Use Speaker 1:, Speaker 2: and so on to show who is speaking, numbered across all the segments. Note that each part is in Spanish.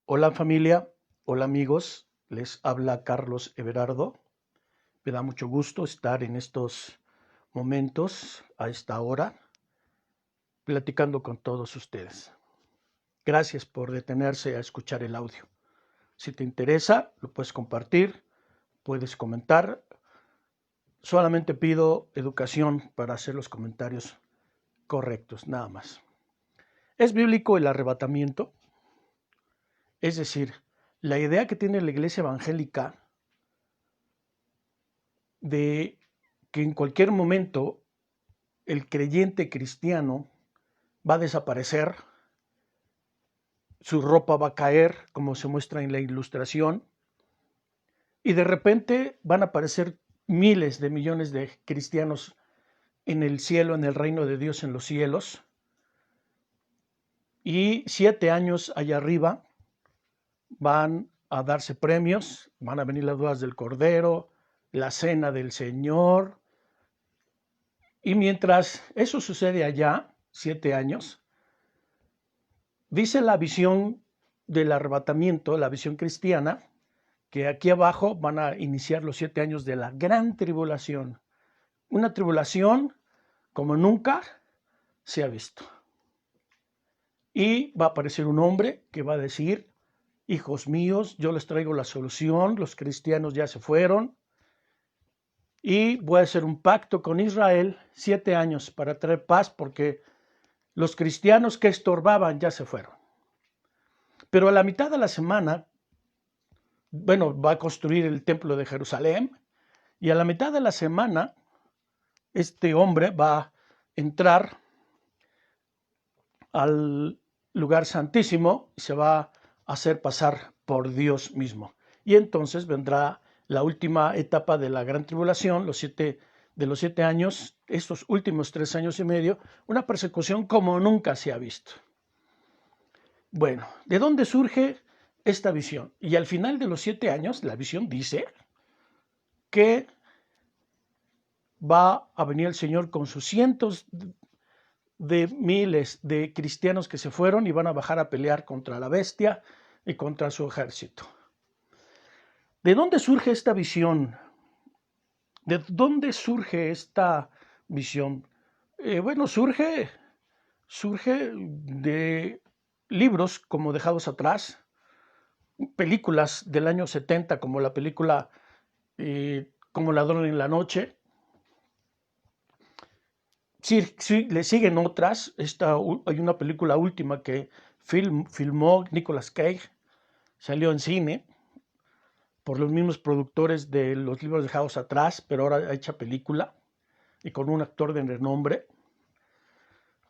Speaker 1: Hola familia, hola amigos, les habla Carlos Everardo. Me da mucho gusto estar en estos momentos, a esta hora, platicando con todos ustedes. Gracias por detenerse a escuchar el audio. Si te interesa, lo puedes compartir, puedes comentar. Solamente pido educación para hacer los comentarios correctos, nada más. ¿Es bíblico el arrebatamiento? Es decir, la idea que tiene la iglesia evangélica de que en cualquier momento el creyente cristiano va a desaparecer, su ropa va a caer, como se muestra en la ilustración, y de repente van a aparecer miles de millones de cristianos en el cielo, en el reino de Dios en los cielos, y 7 años allá arriba van a darse premios, van a venir las bodas del Cordero, la cena del Señor, y mientras eso sucede allá, 7 años, dice la visión del arrebatamiento, la visión cristiana, que aquí abajo van a iniciar los 7 años de la gran tribulación. Una tribulación como nunca se ha visto. Y va a aparecer un hombre que va a decir: hijos míos, yo les traigo la solución, los cristianos ya se fueron, y voy a hacer un pacto con Israel, 7 años, para traer paz, porque los cristianos que estorbaban ya se fueron. Pero a la mitad de la semana, va a construir el templo de Jerusalén, y a la mitad de la semana este hombre va a entrar al lugar santísimo y se va a hacer pasar por Dios mismo. Y entonces vendrá la última etapa de la gran tribulación, de los 7 años, estos últimos 3 años y medio, una persecución como nunca se ha visto. Bueno, ¿de dónde surge esta visión? Y al final de los 7 años, la visión dice que va a venir el Señor con sus cientos de miles de cristianos que se fueron y van a bajar a pelear contra la bestia y contra su ejército. ¿De dónde surge esta visión? ¿De dónde surge esta visión? Surge de libros como Dejados Atrás, películas del año 70 como la película Como Ladrón en la Noche. Sí, le siguen otras. Hay una película última que filmó Nicolas Cage, salió en cine por los mismos productores de los libros Dejados Atrás, pero ahora hecha película y con un actor de renombre.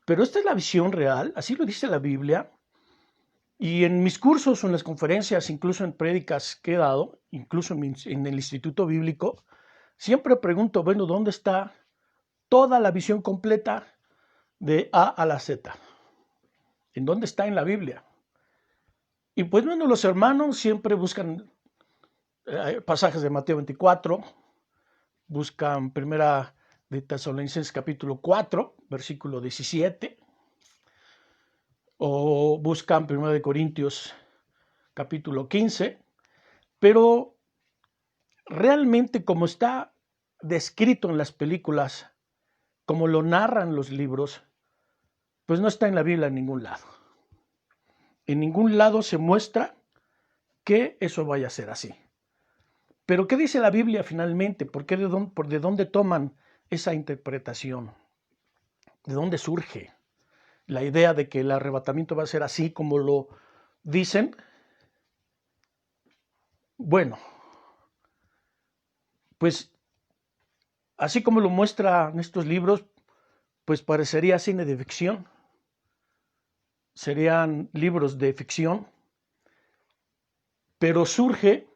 Speaker 1: Pero esta es la visión real, así lo dice la Biblia. Y en mis cursos o en las conferencias, incluso en prédicas que he dado, incluso en el Instituto Bíblico, siempre pregunto, ¿dónde está toda la visión completa de A a la Z? ¿En dónde está en la Biblia? Y pues los hermanos siempre buscan pasajes de Mateo 24, buscan primera de Tesalonicenses capítulo 4, versículo 17, o buscan primera de Corintios capítulo 15, pero realmente como está descrito en las películas, como lo narran los libros, pues no está en la Biblia en ningún lado. En ningún lado se muestra que eso vaya a ser así. Pero ¿qué dice la Biblia finalmente? ¿De dónde toman esa interpretación? ¿De dónde surge la idea de que el arrebatamiento va a ser así como lo dicen? Bueno, pues así como lo muestran estos libros, pues parecería cine de ficción. Serían libros de ficción, pero surge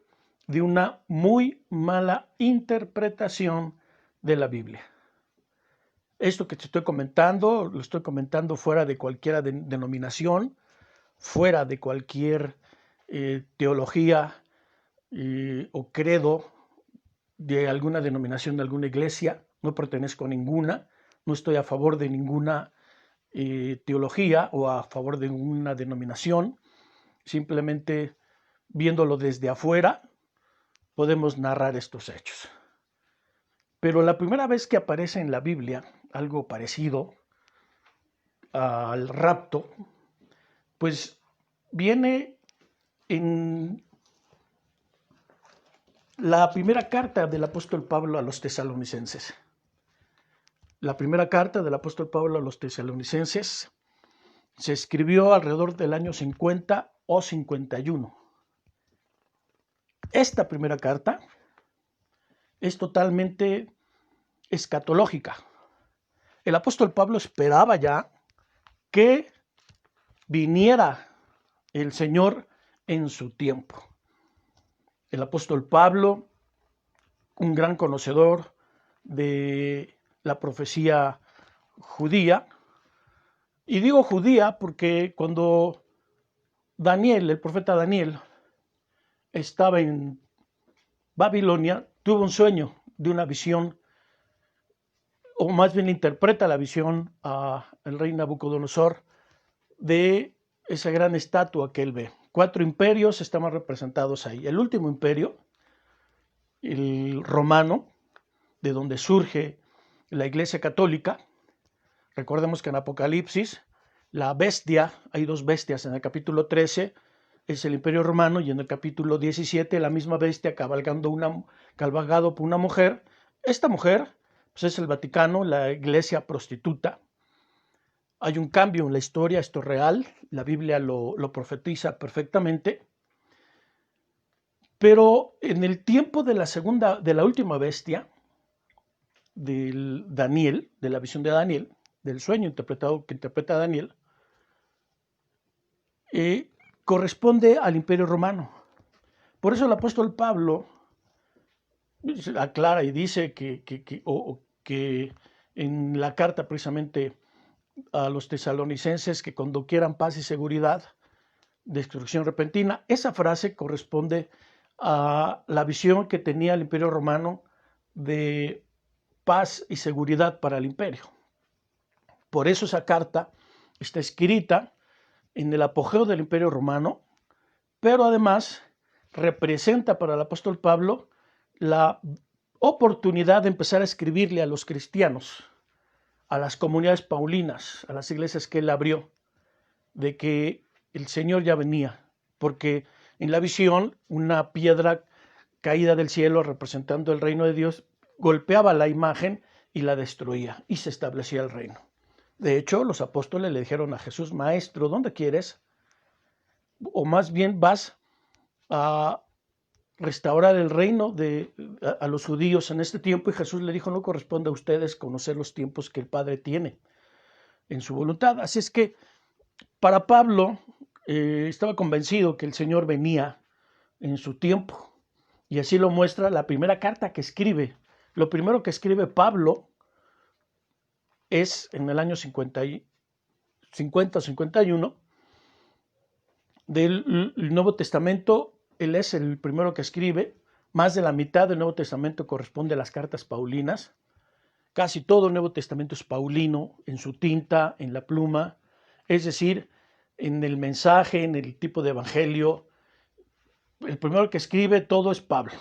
Speaker 1: de una muy mala interpretación de la Biblia. Esto que te estoy comentando, lo estoy comentando fuera de cualquier denominación, fuera de cualquier teología o credo de alguna denominación, de alguna iglesia. No pertenezco a ninguna, no estoy a favor de ninguna teología o a favor de ninguna denominación. simplemente viéndolo desde afuera, podemos narrar estos hechos. Pero la primera vez que aparece en la Biblia algo parecido al rapto, pues viene en la primera carta del apóstol Pablo a los tesalonicenses. La primera carta del apóstol Pablo a los tesalonicenses se escribió alrededor del año 50 o 51. Esta primera carta es totalmente escatológica. El apóstol Pablo esperaba ya que viniera el Señor en su tiempo. El apóstol Pablo, un gran conocedor de la profecía judía, y digo judía porque cuando Daniel, el profeta Daniel, estaba en Babilonia, tuvo un sueño de una visión, o más bien interpreta la visión al rey Nabucodonosor de esa gran estatua que él ve. 4 imperios estaban representados ahí. El último imperio, el romano, de donde surge la Iglesia Católica. Recordemos que en Apocalipsis, la bestia, hay 2 bestias en el capítulo 13, es el Imperio Romano, y en el capítulo 17 la misma bestia cabalgado por una mujer. Esta mujer pues es el Vaticano, la iglesia prostituta. Hay un cambio en la historia, esto es real, la Biblia lo profetiza perfectamente. Pero en el tiempo de la última bestia, del Daniel, de la visión de Daniel, del sueño que interpreta Daniel, corresponde al Imperio Romano. Por eso el apóstol Pablo aclara y dice que en la carta precisamente a los tesalonicenses, que cuando quieran paz y seguridad, destrucción repentina, esa frase corresponde a la visión que tenía el Imperio Romano de paz y seguridad para el imperio. Por eso esa carta está escrita en el apogeo del Imperio Romano, pero además representa para el apóstol Pablo la oportunidad de empezar a escribirle a los cristianos, a las comunidades paulinas, a las iglesias que él abrió, de que el Señor ya venía, porque en la visión una piedra caída del cielo representando el reino de Dios golpeaba la imagen y la destruía, y se establecía el reino. De hecho, los apóstoles le dijeron a Jesús: Maestro, ¿dónde quieres? O más bien vas a restaurar el reino a los judíos en este tiempo. Y Jesús le dijo: no corresponde a ustedes conocer los tiempos que el Padre tiene en su voluntad. Así es que para Pablo estaba convencido que el Señor venía en su tiempo, y así lo muestra la primera carta que escribe. Lo primero que escribe Pablo es en el año 50 o 51 del Nuevo Testamento. Él es el primero que escribe. Más de la mitad del Nuevo Testamento corresponde a las cartas paulinas. Casi todo el Nuevo Testamento es paulino, en su tinta, en la pluma, es decir, en el mensaje, en el tipo de evangelio. El primero que escribe todo es Pablo,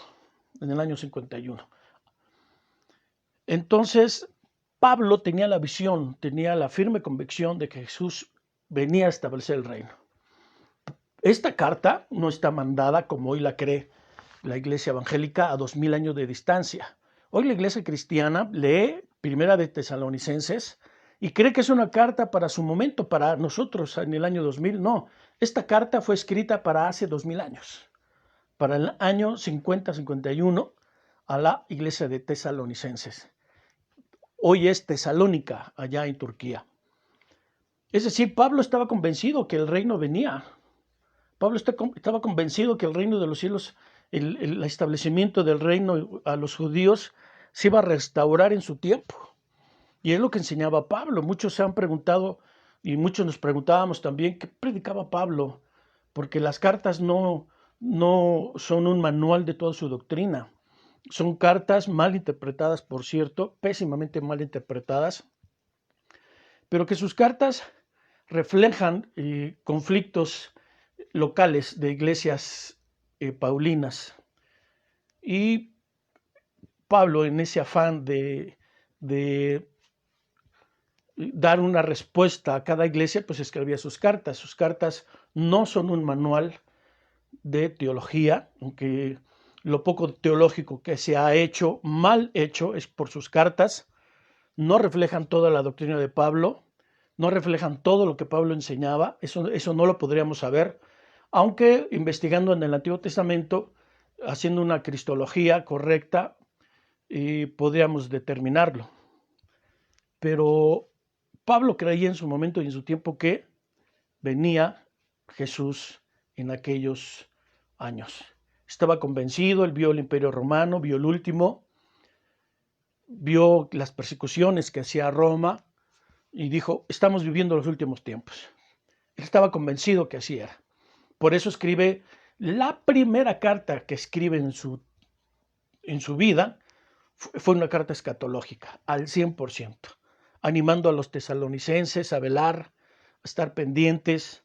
Speaker 1: en el año 51. Entonces, Pablo tenía la visión, tenía la firme convicción de que Jesús venía a establecer el reino. Esta carta no está mandada, como hoy la cree la iglesia evangélica, a 2000 años de distancia. Hoy la iglesia cristiana lee Primera de Tesalonicenses y cree que es una carta para su momento, para nosotros en el año 2000. No, esta carta fue escrita para hace 2000 años, para el año 50-51, a la iglesia de Tesalonicenses. Hoy es Tesalónica, allá en Turquía. Es decir, Pablo estaba convencido que el reino venía. Pablo estaba convencido que el reino de los cielos, el establecimiento del reino a los judíos, se iba a restaurar en su tiempo. Y es lo que enseñaba Pablo. Muchos se han preguntado, y muchos nos preguntábamos también, ¿qué predicaba Pablo? Porque las cartas no son un manual de toda su doctrina. Son cartas mal interpretadas, por cierto, pésimamente mal interpretadas, pero que sus cartas reflejan conflictos locales de iglesias paulinas. Y Pablo, en ese afán de dar una respuesta a cada iglesia, pues escribía sus cartas. Sus cartas no son un manual de teología, aunque lo poco teológico que se ha hecho, mal hecho, es por sus cartas. No reflejan toda la doctrina de Pablo, no reflejan todo lo que Pablo enseñaba, eso no lo podríamos saber, aunque investigando en el Antiguo Testamento, haciendo una cristología correcta, podríamos determinarlo. Pero Pablo creía en su momento y en su tiempo que venía Jesús en aquellos años. Estaba convencido, él vio el Imperio Romano, vio el último, vio las persecuciones que hacía Roma y dijo, estamos viviendo los últimos tiempos. Él estaba convencido que así era. Por eso escribe la primera carta que escribe en su vida, fue una carta escatológica, al 100%, animando a los tesalonicenses a velar, a estar pendientes,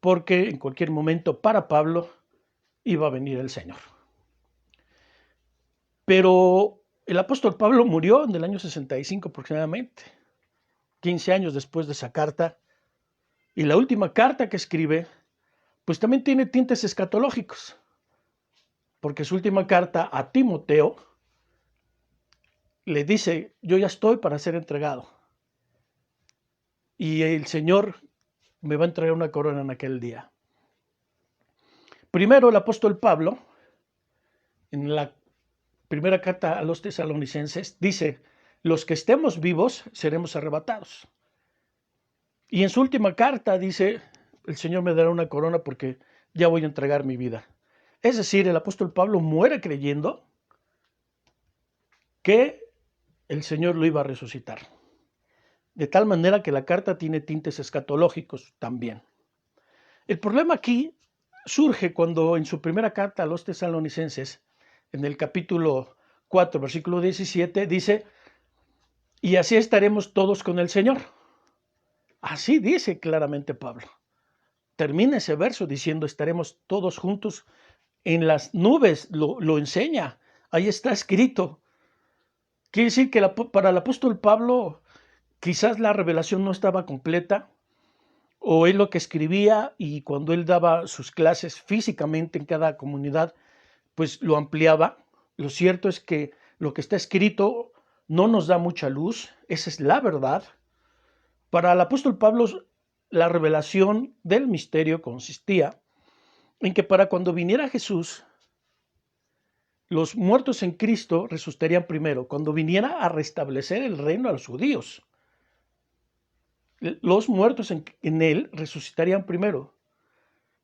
Speaker 1: porque en cualquier momento para Pablo iba a venir el Señor. Pero el apóstol Pablo murió en el año 65 aproximadamente, 15 años después de esa carta, y la última carta que escribe, pues también tiene tintes escatológicos, porque su última carta a Timoteo le dice, yo ya estoy para ser entregado, y el Señor me va a entregar una corona en aquel día. Primero el apóstol Pablo, en la primera carta a los tesalonicenses, dice, los que estemos vivos seremos arrebatados. Y en su última carta dice, el Señor me dará una corona porque ya voy a entregar mi vida. Es decir, el apóstol Pablo muere creyendo que el Señor lo iba a resucitar. De tal manera que la carta tiene tintes escatológicos también. El problema aquí surge cuando en su primera carta a los tesalonicenses, en el capítulo 4, versículo 17, dice, y así estaremos todos con el Señor. Así dice claramente Pablo. Termina ese verso diciendo, estaremos todos juntos en las nubes, lo enseña, ahí está escrito. Quiere decir que para el apóstol Pablo quizás la revelación no estaba completa, o él lo que escribía y cuando él daba sus clases físicamente en cada comunidad, pues lo ampliaba. Lo cierto es que lo que está escrito no nos da mucha luz, esa es la verdad. Para el apóstol Pablo, la revelación del misterio consistía en que para cuando viniera Jesús, los muertos en Cristo resucitarían primero, cuando viniera a restablecer el reino a los judíos. Los muertos en él resucitarían primero.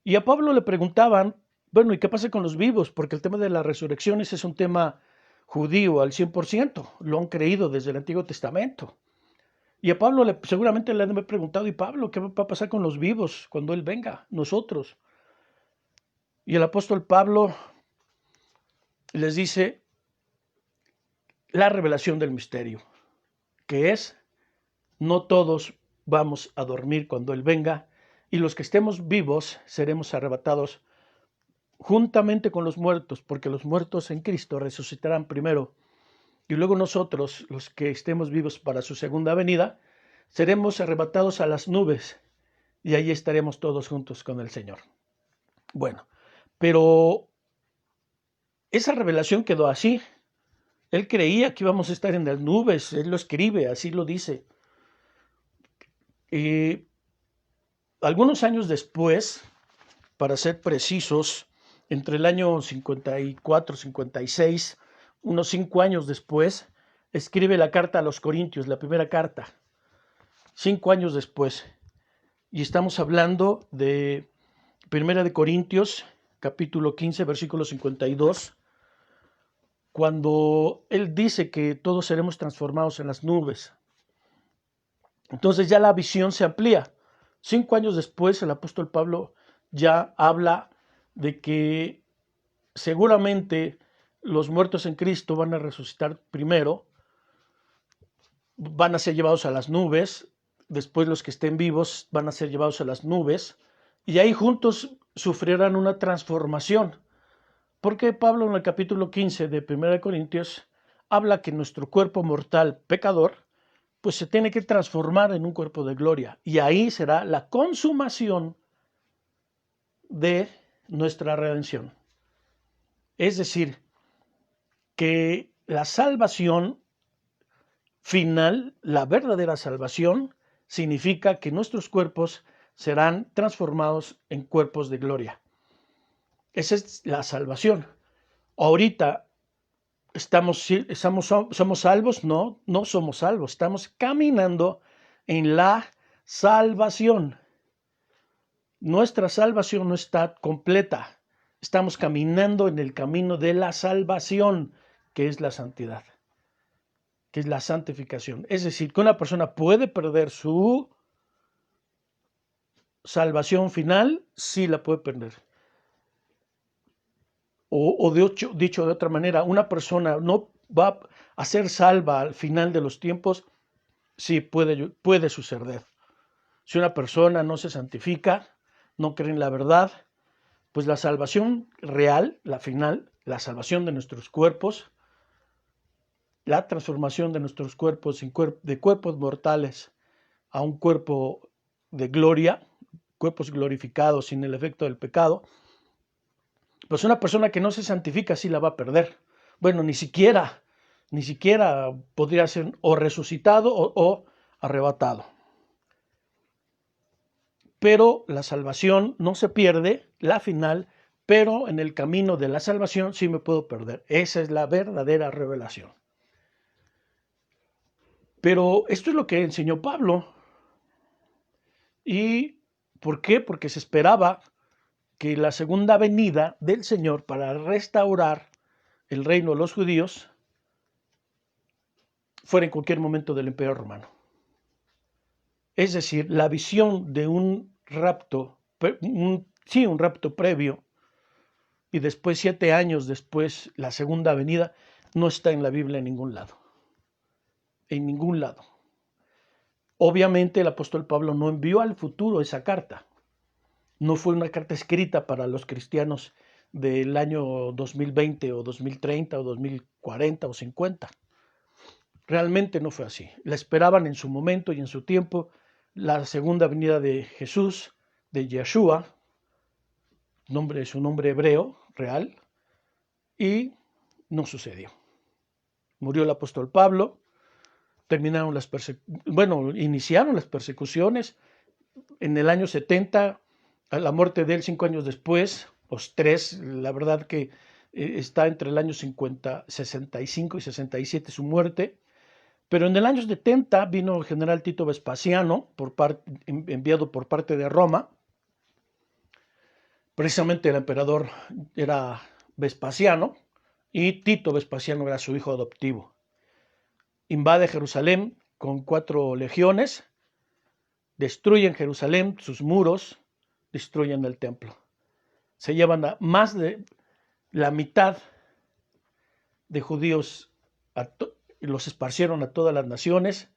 Speaker 1: Y a Pablo le preguntaban, bueno, ¿y qué pasa con los vivos? Porque el tema de las resurrecciones es un tema judío al 100%, lo han creído desde el Antiguo Testamento. Y a Pablo seguramente le han preguntado, ¿y Pablo qué va a pasar con los vivos cuando él venga, nosotros? Y el apóstol Pablo les dice la revelación del misterio, que es, no todos vamos a dormir cuando él venga, y los que estemos vivos seremos arrebatados juntamente con los muertos, porque los muertos en Cristo resucitarán primero, y luego nosotros, los que estemos vivos para su segunda venida, seremos arrebatados a las nubes, y ahí estaremos todos juntos con el Señor. Bueno, pero esa revelación quedó así. Él creía que íbamos a estar en las nubes, él lo escribe, así lo dice. Algunos años después, para ser precisos, entre el año 54, 56, unos 5 años después, escribe la carta a los Corintios, la primera carta, 5 años después. Y estamos hablando de Primera de Corintios, capítulo 15, versículo 52, cuando él dice que todos seremos transformados en las nubes. Entonces ya la visión se amplía. 5 años después, el apóstol Pablo ya habla de que seguramente los muertos en Cristo van a resucitar primero, van a ser llevados a las nubes, después los que estén vivos van a ser llevados a las nubes, y ahí juntos sufrirán una transformación. Porque Pablo en el capítulo 15 de 1 Corintios habla que nuestro cuerpo mortal pecador pues se tiene que transformar en un cuerpo de gloria, y ahí será la consumación de nuestra redención. Es decir, que la salvación final, la verdadera salvación, significa que nuestros cuerpos serán transformados en cuerpos de gloria. Esa es la salvación. Ahorita somos salvos, no somos salvos, estamos caminando en la salvación. Nuestra salvación no está completa, estamos caminando en el camino de la salvación, que es la santidad, que es la santificación. Es decir, que una persona puede perder su salvación final, sí la puede perder. Dicho de otra manera, una persona no va a ser salva al final de los tiempos, sí puede suceder. Si una persona no se santifica, no cree en la verdad, pues la salvación real, la final, la salvación de nuestros cuerpos, la transformación de nuestros cuerpos de cuerpos mortales a un cuerpo de gloria, cuerpos glorificados sin el efecto del pecado, pues una persona que no se santifica sí la va a perder. Bueno, ni siquiera podría ser o resucitado o arrebatado. Pero la salvación no se pierde, la final, pero en el camino de la salvación sí me puedo perder. Esa es la verdadera revelación. Pero esto es lo que enseñó Pablo. ¿Y por qué? Porque se esperaba que la segunda venida del Señor para restaurar el reino de los judíos fuera en cualquier momento del Imperio Romano. Es decir, la visión de un rapto previo, y después 7 años después la segunda venida, no está en la Biblia en ningún lado. En ningún lado. Obviamente el apóstol Pablo no envió al futuro esa carta. No fue una carta escrita para los cristianos del año 2020 o 2030 o 2040 o 50. Realmente no fue así. La esperaban en su momento y en su tiempo la segunda venida de Jesús, de Yeshua, su nombre hebreo real, y no sucedió. Murió el apóstol Pablo, iniciaron las persecuciones en el año 70, a la muerte de él 5 años después, los 3, la verdad que está entre el año 65 y 67 su muerte. Pero en el año 70 vino el general Tito Vespasiano, enviado por parte de Roma. Precisamente el emperador era Vespasiano y Tito Vespasiano era su hijo adoptivo. Invade Jerusalén con 4 legiones, destruyen Jerusalén, sus muros, destruyen el templo. Se llevan a más de la mitad de judíos, los esparcieron a todas las naciones,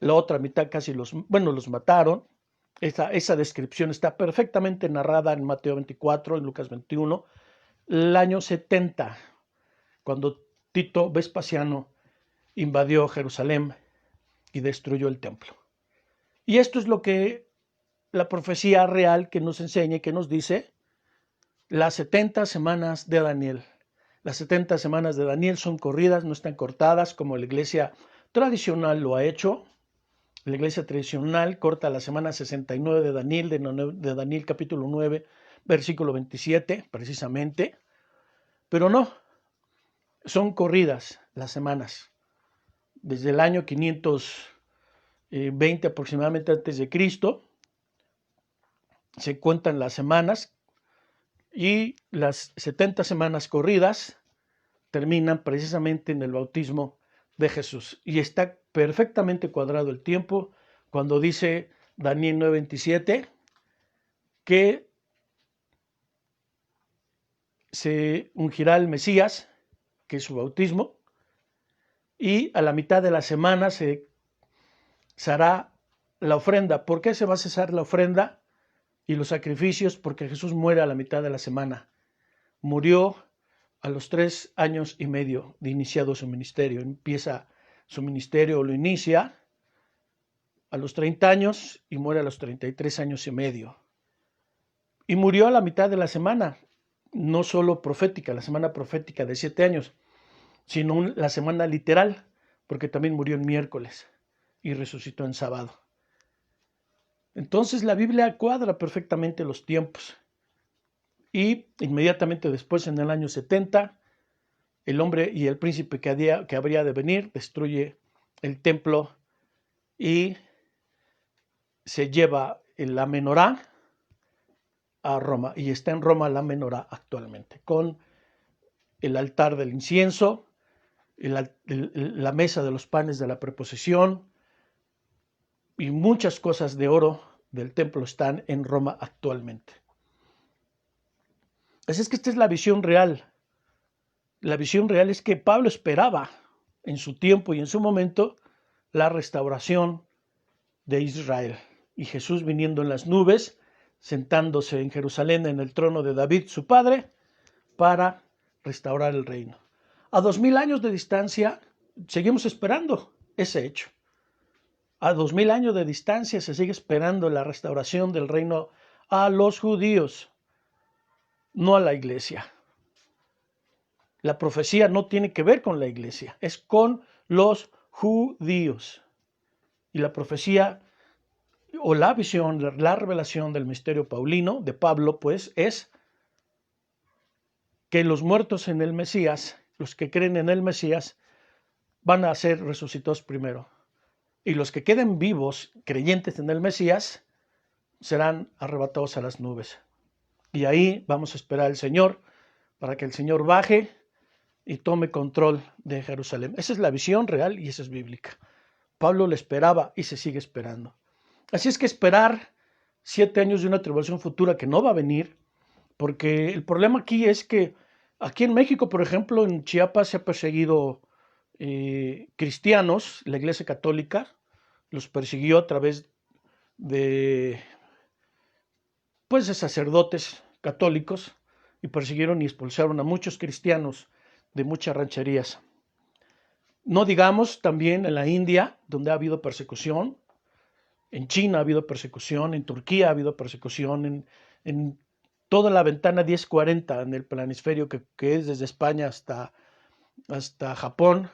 Speaker 1: la otra mitad casi los mataron. Esa descripción está perfectamente narrada en Mateo 24, en Lucas 21, el año 70, cuando Tito Vespasiano invadió Jerusalén y destruyó el templo. Y esto es lo que la profecía real que nos enseña y que nos dice las 70 semanas de Daniel. Las 70 semanas de Daniel son corridas, no están cortadas como la iglesia tradicional lo ha hecho. La iglesia tradicional corta la semana 69 de Daniel, de Daniel capítulo 9, versículo 27, precisamente. Pero no, son corridas las semanas. Desde el año 520 aproximadamente antes de Cristo, se cuentan las semanas y las 70 semanas corridas terminan precisamente en el bautismo de Jesús. Y está perfectamente cuadrado el tiempo cuando dice Daniel 9:27 que se ungirá el Mesías, que es su bautismo, y a la mitad de la semana se hará la ofrenda. ¿Por qué se va a cesar la ofrenda? y los sacrificios, porque Jesús muere a la mitad de la semana. Murió a los 3 años y medio de iniciado su ministerio. Empieza su ministerio, lo inicia a los 30 años y muere a los 33 años y medio. Y murió a la mitad de la semana, no solo profética, la semana profética de 7 años, sino la semana literal, porque también murió en miércoles y resucitó en sábado. Entonces la Biblia cuadra perfectamente los tiempos. Y inmediatamente después, en el año 70, el hombre y el príncipe que habría de venir destruye el templo y se lleva la menorá a Roma. Y está en Roma la menorá actualmente, con el altar del incienso, la mesa de los panes de la preposición y muchas cosas de oro del templo están en Roma actualmente. Así es que esta es la visión real. La visión real es que Pablo esperaba en su tiempo y en su momento la restauración de Israel. Y Jesús viniendo en las nubes, sentándose en Jerusalén en el trono de David, su padre, para restaurar el reino. A 2000 años de distancia, seguimos esperando ese hecho. A 2000 años de distancia se sigue esperando la restauración del reino a los judíos, no a la iglesia. La profecía no tiene que ver con la iglesia, es con los judíos. Y la profecía o la visión, la revelación del misterio paulino de Pablo, pues, es que los muertos en el Mesías, los que creen en el Mesías, van a ser resucitados primero. Y los que queden vivos, creyentes en el Mesías, serán arrebatados a las nubes. Y ahí vamos a esperar al Señor, para que el Señor baje y tome control de Jerusalén. Esa es la visión real y esa es bíblica. Pablo le esperaba y se sigue esperando. Así es que esperar 7 años de una tribulación futura que no va a venir, porque el problema aquí es que aquí en México, por ejemplo, en Chiapas se ha perseguido cristianos, la Iglesia Católica los persiguió a través de, pues, de sacerdotes católicos y persiguieron y expulsaron a muchos cristianos de muchas rancherías. No digamos también en la India, donde ha habido persecución, en China ha habido persecución, en Turquía ha habido persecución, en toda la ventana 1040 en el planisferio que es desde España hasta Japón,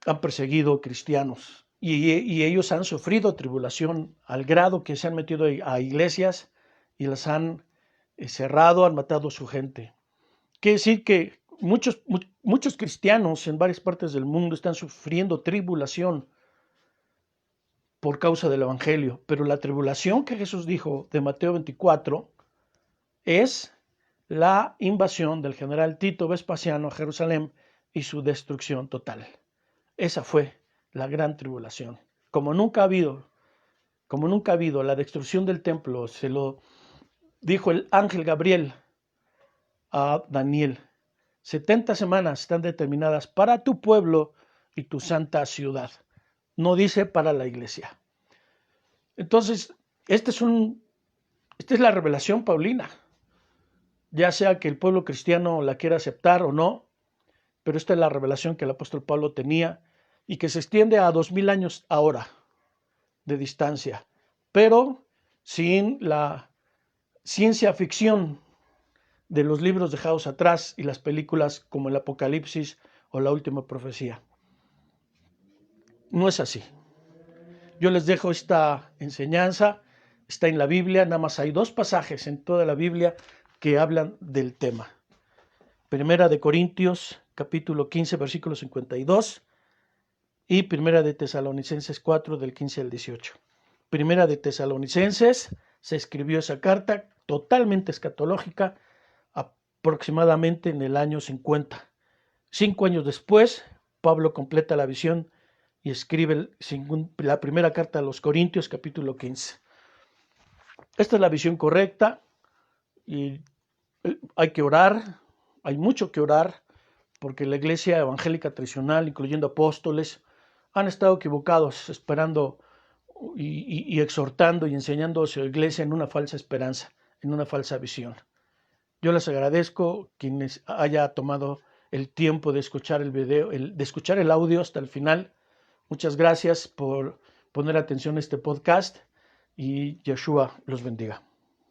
Speaker 1: han perseguido cristianos y ellos han sufrido tribulación al grado que se han metido a iglesias y las han cerrado, han matado a su gente. Quiere decir que muchos cristianos en varias partes del mundo están sufriendo tribulación por causa del evangelio, pero la tribulación que Jesús dijo de Mateo 24 es la invasión del general Tito Vespasiano a Jerusalén y su destrucción total. Esa fue la gran tribulación. Como nunca ha habido la destrucción del templo, se lo dijo el ángel Gabriel a Daniel. 70 semanas están determinadas para tu pueblo y tu santa ciudad. No dice para la iglesia. Entonces, esta es la revelación paulina. Ya sea que el pueblo cristiano la quiera aceptar o no, pero esta es la revelación que el apóstol Pablo tenía y que se extiende a 2000 años ahora de distancia, pero sin la ciencia ficción de los libros dejados atrás y las películas como el Apocalipsis o la Última Profecía. No es así. Yo les dejo esta enseñanza, está en la Biblia, nada más hay 2 pasajes en toda la Biblia que hablan del tema. Primera de Corintios, capítulo 15, versículo 52, y Primera de Tesalonicenses 4, del 15 al 18. Primera de Tesalonicenses, se escribió esa carta totalmente escatológica, aproximadamente en el año 50. 5 años después, Pablo completa la visión y escribe la primera carta a los Corintios, capítulo 15. Esta es la visión correcta y hay que orar, hay mucho que orar, porque la iglesia evangélica tradicional, incluyendo apóstoles, han estado equivocados esperando y exhortando y enseñando a su iglesia en una falsa esperanza, en una falsa visión. Yo les agradezco quienes haya tomado el tiempo de escuchar el video, de escuchar el audio hasta el final. Muchas gracias por poner atención a este podcast y Yeshua los bendiga.